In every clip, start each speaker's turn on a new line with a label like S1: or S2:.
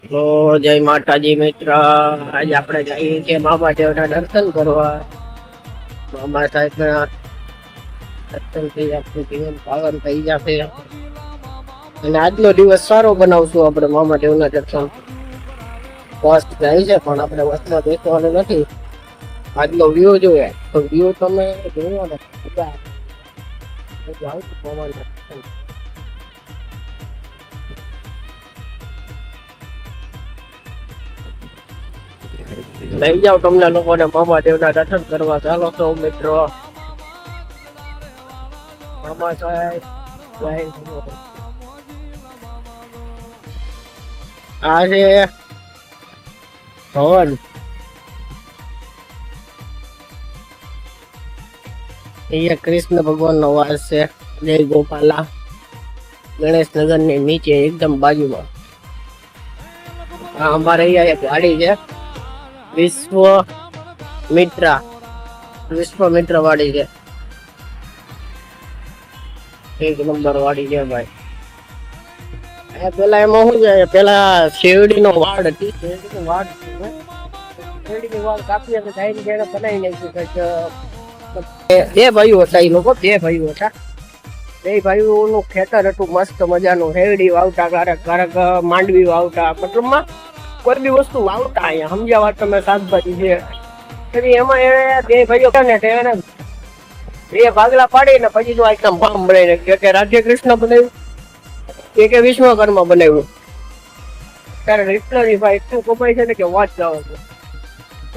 S1: તો જય માતાજી મિત્ર, આજે આપણે જઈએ છીએ મામા દેવના દર્શન કરવા. મામા સાહેબ ના દર્શન થી આપણું જીવન પાવન થઈ જશે અને આજનો દિવસ સારો બનાવશું આપણે. મામા દેવના દર્શન બસ જાય છે પણ આપણે બસમાં બેસવાનું નથી. આજનો વ્યૂ જોઈએ તો વ્યૂ તમે જોયો ને મામા દર્શન લઈ જાઓ તમને લોકોને મામા દેવના દર્શન કરવા. ચાલો તો મિત્રો, મામા સાહેબ આ છે ભવન. અહીંયા કૃષ્ણ ભગવાન નો વાસ છે. જય ગોપાલા ગણેશનગર ની નીચે એકદમ બાજુમાં. અમારે અહીંયા એક ગાડી છે વિશ્વમિત્ર વાડી છે. એક નંબર વાડી છે ભાઈ. પેલા એમાં શું છે, પેલા શેરડી નો વાડ હતી. શેરડી વાડ કાપી બનાવી નાખ્યું. બે ભાઈઓ હતા, એ લોકો બે ભાઈઓ હતા. બે ભાઈઓ નું ખેતર હતું મસ્ત મજાનું. શેરડી વાવતા, ક્યારેક માંડવી વાવતા, મતલબમાં કોઈ બી વસ્તુ વાવતા. અહીંયા સમજ્યા વાત તમે, શાકભાજી છે. પછી એમાં એ બે ભાઈઓ ને એને બે ભાગલા પાડીને પછી જો આઈટમ ફાર્મ બનાવીને કે રાધે કૃષ્ણ બનાવ્યું, કે વિશ્વકર્મા બનાવ્યું. ત્યારે લિટરલી ભાઈ એટલું કમાય છે ને કે વાત જાઓ છો.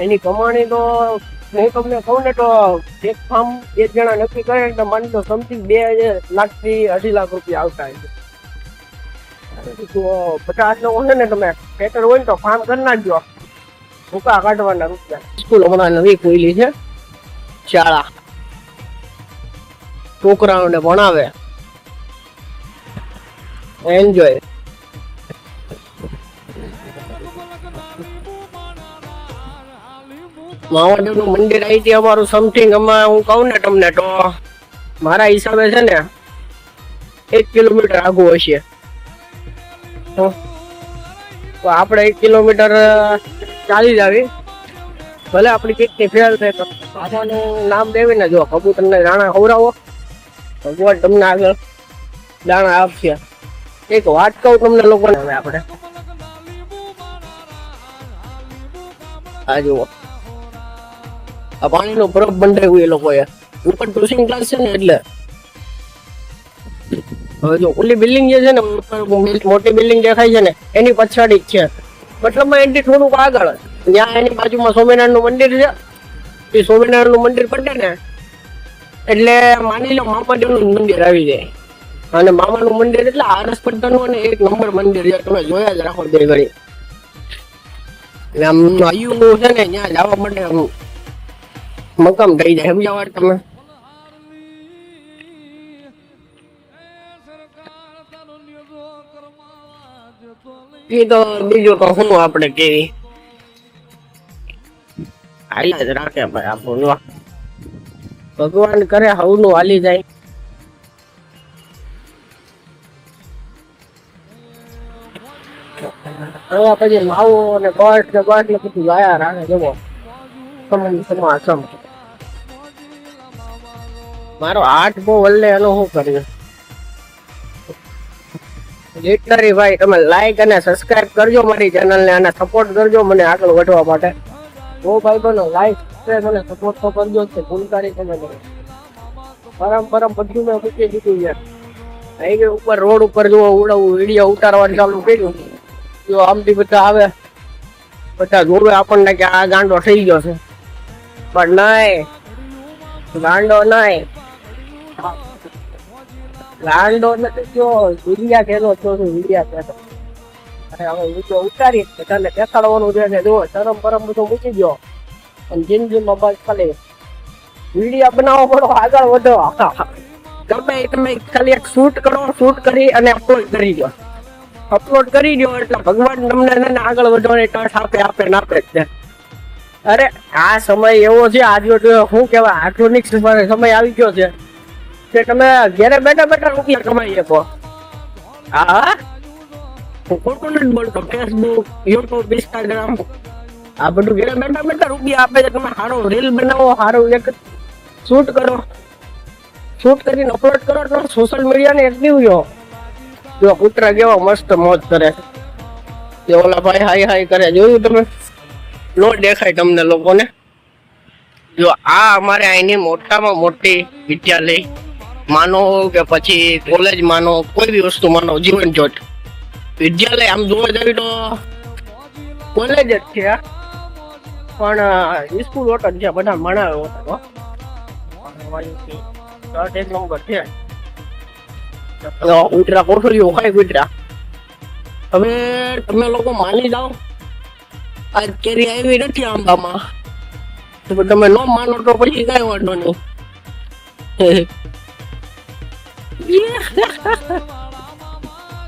S1: એની કમાણી તો હું તમને કહું ને તો એક ફાર્મ એક જણા નક્કી કરે ને માની તો સમથિંગ 2 લાખ થી 2.5 લાખ રૂપિયા આવતા હોય છે. 50 લોકો છે ને, તમે ખેતર હોય ને તો ફાર્મ કરી નાખજો, ભૂકા કાઢવાના રૂપિયા. સ્કૂલ હમણાં નવી ખુલી છે, શાળા છોકરાઓને ભણાવે. એન્જોય. મહાદેવ નું મંદિર અહીંથી અમારું સમથિંગ, હું કહું ને તમને તો મારા હિસાબે છે ને 1 કિલોમીટર આગું હશે. તો આપણે 1 કિલોમીટર ચાલી જ આવી. ભલે આપણી કિટની ફેલ થાય તો બાબાનું નામ દેવીને જો કબૂતરને દાણા ખવડાવો, ભગવાન તમને આગળ દાણા આપશે. એક વાત કહું તમને લોકોને, હવે આપણે આ જુઓ, આ પાણીનો બરફ બંધાવ્યું એ લોકોએ. ઉપર ટ્યુશન ક્લાસ છે ને એટલે. હવે જો ઓલી બિલ્ડિંગ જે છે ને, મોટી બિલ્ડિંગ દેખાય છે ને, એની પછાડી જ છે. મતલબમાં એનથી થોડુંક આગળ ત્યાં એની બાજુમાં સ્વામિનારાયણ નું મંદિર છે. એ સ્વામિનારાયણ નું મંદિર પડે ને એટલે માની લો મામાદેવ નું મંદિર આવી જાય. અને મામાનું મંદિર એટલે આરસ પટ્ટાનું અને 1 નંબર મંદિર છે. તમે જોયા જ રાખો બે ઘડી. આમ આયુ છે ને ત્યાં જવા માટે મકામ થઈ જાય. સમજાવ તમે. એ તો બીજું તો શું આપણે કેવી હાલ્યા જ રાખે ભાઈ. આપણું ભગવાન કરે હવનું હાલી જાય. પછી માવો અને બસ ને બધું ગાયા રાખે. જવો સમાસમ મારો હાથ બહુ વલ્લે એનો શું કર્યું. લિટરલી ભાઈ તમે લાઈક અને સબસ્ક્રાઇબ કરજો મારી ચેનલ ને, અને સપોર્ટ કરજો મને આગળ વધવા માટે. બહુ ભાઈ બનો લાઈક અને સપોર્ટ તો કરજો જ. ભૂલકારી તમે પરમ બધું મેં મૂકી દીધું છે. અહીં ઉપર રોડ ઉપર જો ઉડાવું વિડીયો ઉતારવાનું ચાલુ કર્યું. જો આમથી બધા આવે, બધા જોવે આપણને કે આ ગાંડો થઈ ગયો છે, પણ નહીં, ગાંડો નહીં. ગાંડો નથી થયો, વિડિયા કેલો છો, વિડિયા કહેતો. અરે હવે વિડીયો ઉતારી તને દેખાડવાનું છે કે જો શરમ પરમ બધું મૂકી દો અને જિંદગીમાં બસ ખાલી વિડીયો બનાવો, પડો આગળ વધો. ગમે તમે ખાલી એક શૂટ કરો, શૂટ કરી અને અપલોડ કરી દો. અપલોડ કરી દો એટલે ભગવાન તમને આગળ વધવાની ટચ આપે ને આપે જ છે. અરે આ સમય એવો છે, આજનો શું કહેવાય આધુનિક સમય આવી ગયો છે કે તમે ઘરે બેઠા બેઠા રૂપિયા કમાઈ શકો. હા હું ખોટું નથી બોલતો. ફેસબુક, યુટ્યુબ, ઇન્સ્ટાગ્રામ આ બધું ઘરે બેઠા બેઠા રૂપિયા આપે છે. તમે સારો રીલ બનાવો, સારું એક શૂટ કરો, શૂટ કરીને અપલોડ કરો તો સોશિયલ મીડિયા ને એક્ટિવ જો કૂતરા કેવા મસ્ત મોજ કરે છે. ઓલા ભાઈ હાઈ હાઈ કરે, જોયું તમે? નો દેખાય તમને લોકોને? જો આ અમારે અહીંની મોટામાં મોટી વિદ્યાલય માનો કે પછી કોલેજ માનો, કોઈ બી વસ્તુ માનો, જીવન જ્યોત વિદ્યાલય આમ જોવા જઈએ તો કોલેજ જ છે, પણ સ્કૂલ હોટ જ છે. બધા ભણાવે હોતો એક નંબર છે. કૂતરા કોઠડીઓ ખાય કૂતરા. હવે તમે લોકો માની જાઓ આ કેરી આવી નથી આંબામાં, તો તમે ન માનો તો પછી કઈ વાંધો નહીં.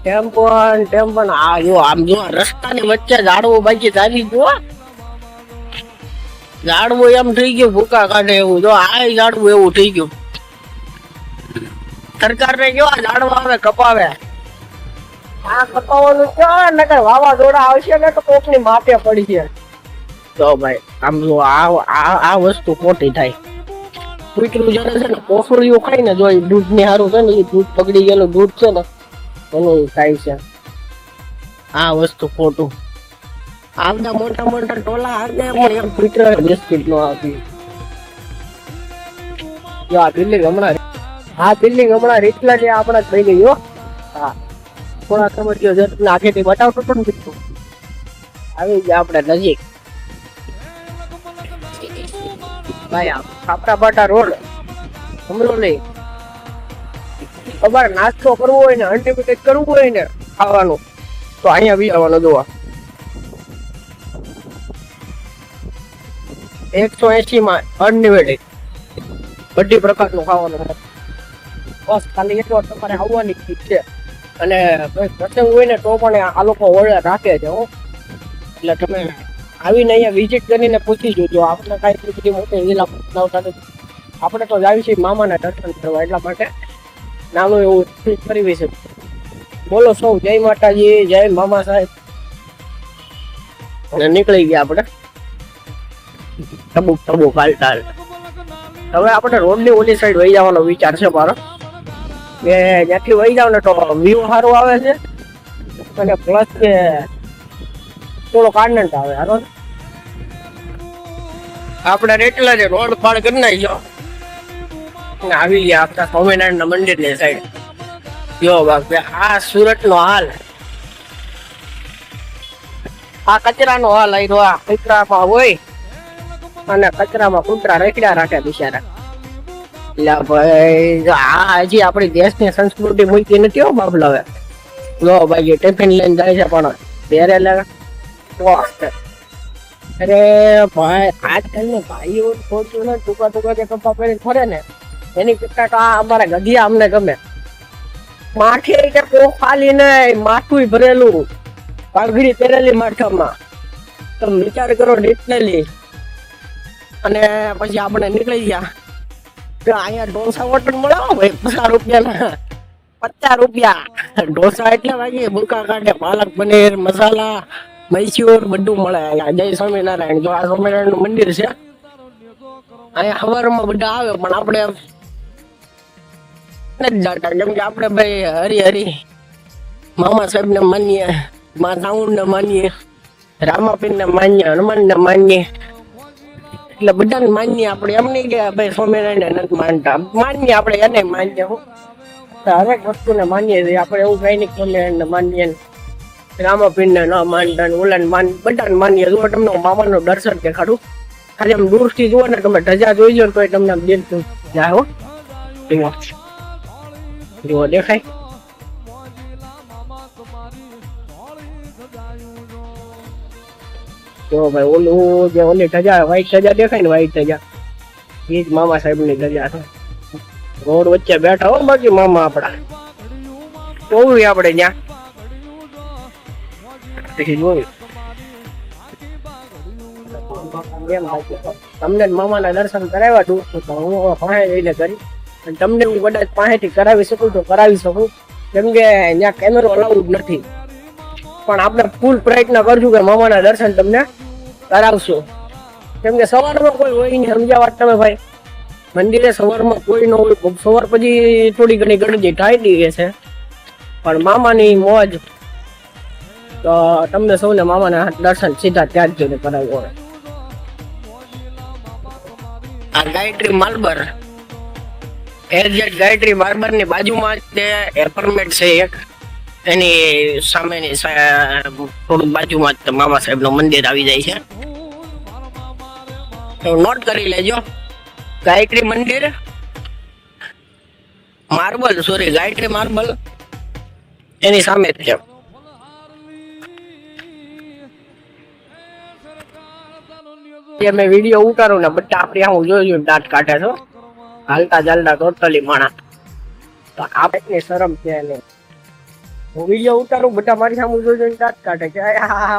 S1: ટેમ્પન આ જો આમ જો રસ્તાની વચ્ચે ઝાડવું બાકી ચાલી ગયો, ઝાડવું એમ થઈ ગયું ભૂકા કાઢે એવું. જો આ ઝાડવું એવું થઈ ગયું. સરકાર ને કેવા ઝાડવા આવે કપાવે, આ કપાવાનું ક્યાં નકર વાવાઝોડા આવશે ને તો કોક ની માથે પડી છે. તો ભાઈ આમ જો આ વસ્તુ ખોટી થાય. કૂતરું જયારે છે ને કોફળીઓ ખાય ને, જો દૂધ ની સારું છે ને, એ દૂધ પકડી ગયેલું દૂધ છે ને એનું થાય છે. આ વસ્તુ ખોટું. આ બધા મોટા મોટા ટોલા આવે પણ એમ કૂતરા બિસ્કીટ નો આપી. જો આ બિલ્ડિંગ હમણાં રીતલા જે આપણા થઈ ગઈ હો. હા થોડા સમજો આખેથી બતાવતો પણ બીજું આવી ગયા આપણે નજીક. ભાઈ ખાપરા બાટા રોડ અમરોલી. તમારે નાસ્તો કરવો હોય ને, અનલિમિટેડ કરવું હોય ને ખાવાનું, તો અહીંયા બી આવવાનું. જોવા 180 માં અનલિમિટેડ બધી પ્રકારનું ખાવાનું. બસ ખાલી એટલો તમારે આવવાની ઠીક છે. અને પ્રસંગ હોય ને તો પણ આ લોકો ઓળે રાખે છે હો. એટલે તમે આવીને અહીંયા વિઝિટ કરીને પૂછી જોજો. આપણે કાંઈ બધી મોટી લીલા લાવતા નથી. આપણે તો જાવી છીએ મામાના દર્શન કરવા, એટલા માટે નાનું એવું કરી છે. બોલો સૌ જય માતાજી, જય મામા સાહેબ. અને નીકળી ગયા આપણે ટબુક હાલતા. હવે આપણે રોડની ઓલી સાઈડ વહી જવાનો વિચાર છે મારો, કે જ્યાંથી વહી જાવ ને તો વ્યૂ સારું આવે છે અને પ્લસ કે થોડો આનંદ આવે. હારો આપણે રેટલા છે રોડ પાડ કરી નાખ્યો, આવી ગયા આપતા સ્વામિનારાયણ ના મંદિર ની સાઈડ. જો બાપે આ સુરત નો હાલ, આ કચરા નો હાલ. આવી આ કચરામાં હોય અને કચરામાં કૂતરા રેકડા રાખે બિચારા. એટલે ભાઈ આ હજી આપણી દેશની સંસ્કૃતિ મૂકી નથી હો બાબલા. હવે જો ભાઈ ટિફિન લઈને જાય છે પણ પહેરે લે. અરે ભાઈ આજકાલ ને ભાઈઓ ખોટું ને ટૂંકા જે કપા પહેરી ફરે ને એની કરતા તો આ અમારા ગધિયા અમને ગમે. માથે કે ખાલી નહીં, માથું ભરેલું, પાઘડી પહેરેલી માથામાં. તમે વિચાર કરો ડિટેલી. અને પછી આપણે નીકળી ગયા. અહીંયા ઢોસા હોટલ મળે ભાઈ 50 રૂપિયા. 50 રૂપિયા ઢોસા એટલે વાગી ભૂકા કાઢે, પાલક પનીર, મસાલા, મૈસૂર બધું મળે. જય સ્વામિનારાયણ. જો આ સ્વામિનારાયણ નું મંદિર છે. અહીંયા સવારમાં બધા આવે પણ આપણે નથી જાતા, કેમ કે આપણે ભાઈ હરી મામા સાહેબ ને માનીએ, મા સાઉન્ડ ને માનીએ, રામાપીર ને માનીએ, હનુમાન ને માનીએ. એટલે બધાને માનીએ આપણે. એમ નહીં કે ભાઈ સ્વામિનારાયણ નથી માનતા, માનીએ આપણે એને માનીએ. હરેક વસ્તુને માનીએ છીએ આપણે. એવું કઈ નહીં સ્વામિનારાયણ ને માનીએ, રામાપીર ને ન માનતા, ઓલા ને બધાને માનીએ. જો તમને મામાનું દર્શન દેખાડું, ખાલી આમ દૂરથી જુઓ ને, તમે ધજા જોઈ જો તો તમને આમ દિલ જાય હો. જુઓ દેખાય. જો ભાઈ ઓલું જે ઓલી ધજા વ્હાઈટ ધજા દેખાય ને, વ્હાઈટ ધજા એ જ મામા સાહેબ ની ધજા છે. રોડ વચ્ચે બેઠા હો બાકી મામા આપડા. જોયું આપણે ત્યાં જોયું. તમને મામાના દર્શન કરાવ્યા છું તો હું પાસે જઈને કરી, અને તમને હું કદાચ પાસેથી કરાવી શકું તો કરાવી શકું, કેમ કે ત્યાં કેમેરો અલાઉડ નથી. પણ આપણે ફૂલ પ્રયત્ન કરશું કે મામાના દર્શન તમને કરાવશું. કેમ કે સવારમાં કોઈ હોય નહીં, સમજ્યા વાત તમે ભાઈ. મંદિરે સવારમાં કોઈ ન હોય, સવાર પછી થોડી ઘણી ગણતરી થાય દઈએ છે, પણ મામાની મોજ તો તમને સૌને મામાના દર્શન સીધા ત્યાં જ જઈને કરાવ્યો હોય. આ ગાયત્રી માર્બર, એરજેટ ગાયત્રી માર્બર ની બાજુમાં જ એપાર્ટમેન્ટ છે એક, એની સામેની થોડું બાજુમાં જ મામા સાહેબ નું મંદિર આવી જાય છે. તો નોટ કરી લેજો, ગાયત્રી મંદિર માર્બલ, સોરી ગાયત્રી માર્બલ એની સામે જ છે. મેં વિડીયો ઉતારું ને બધા આપડે હું જોયું દાંત કાઢે છો હાલતા ચાલતા ટોટલી માણા, તો આપણે શરમ છે નહીં. હું વિડીયો ઉતારું બધા મારી સામે જોઈને દાંત કાઢે કે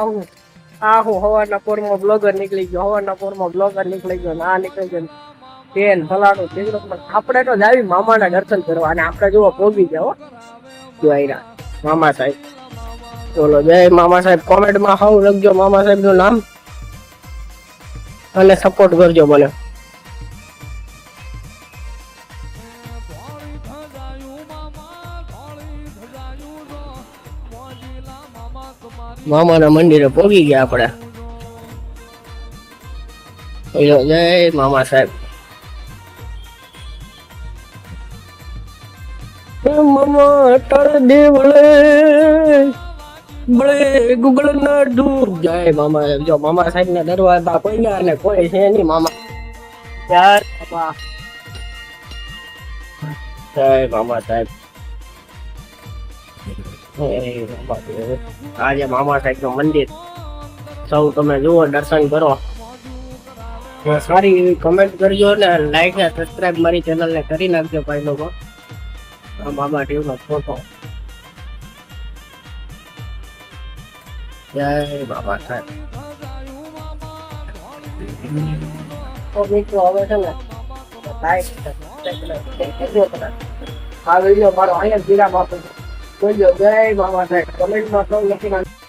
S1: હું હવારના પોરમાં બ્લોગર નીકળી ગયો, હવારના પોરમાં બ્લોગર નીકળી ગયો, ના નીકળી ગયો તેન ફલાણું તીકડું. પણ આપણે તો જાવી મામાના દર્શન કરવા, અને આપણે જોવો પોગી જાઓ જોઈરા મામા સાહેબ. બોલો જય મામા સાહેબ. કોમેન્ટમાં હાવ લખજો મામા સાહેબ નું નામ અને સપોર્ટ કરજો મને. મામાના મંદિરે પહોંચી ગયા આપણે. જય મામા સાહેબ. મામા તળ દેવળે બળે ગુગળ ના ડૂબ. જય મામા સાહેબ. જો મામા સાહેબ ના દરવાજા ખોલ્યા અને કોઈ છે નહીં મામા. જય બાપા, જય મામા સાહેબ. આજે મામા સાહેબ નું મંદિર સૌ તમે જુઓ, દર્શન કરો, સારી એવી કમેન્ટ કરજો ને લાઈક ને સબસ્ક્રાઇબ મારી ચેનલ ને કરી નાખજો ભાઈ લોકો. મામા ટીવ નો ફોટો. જય બાબા સાહેબ. તો મિત્રો હવે છે ને આ વિડીયો મારો અહીંયા વિરામ આપું. જય બાબા સાહેબ. કમેન્ટમાં સૌ લખી નાખજો.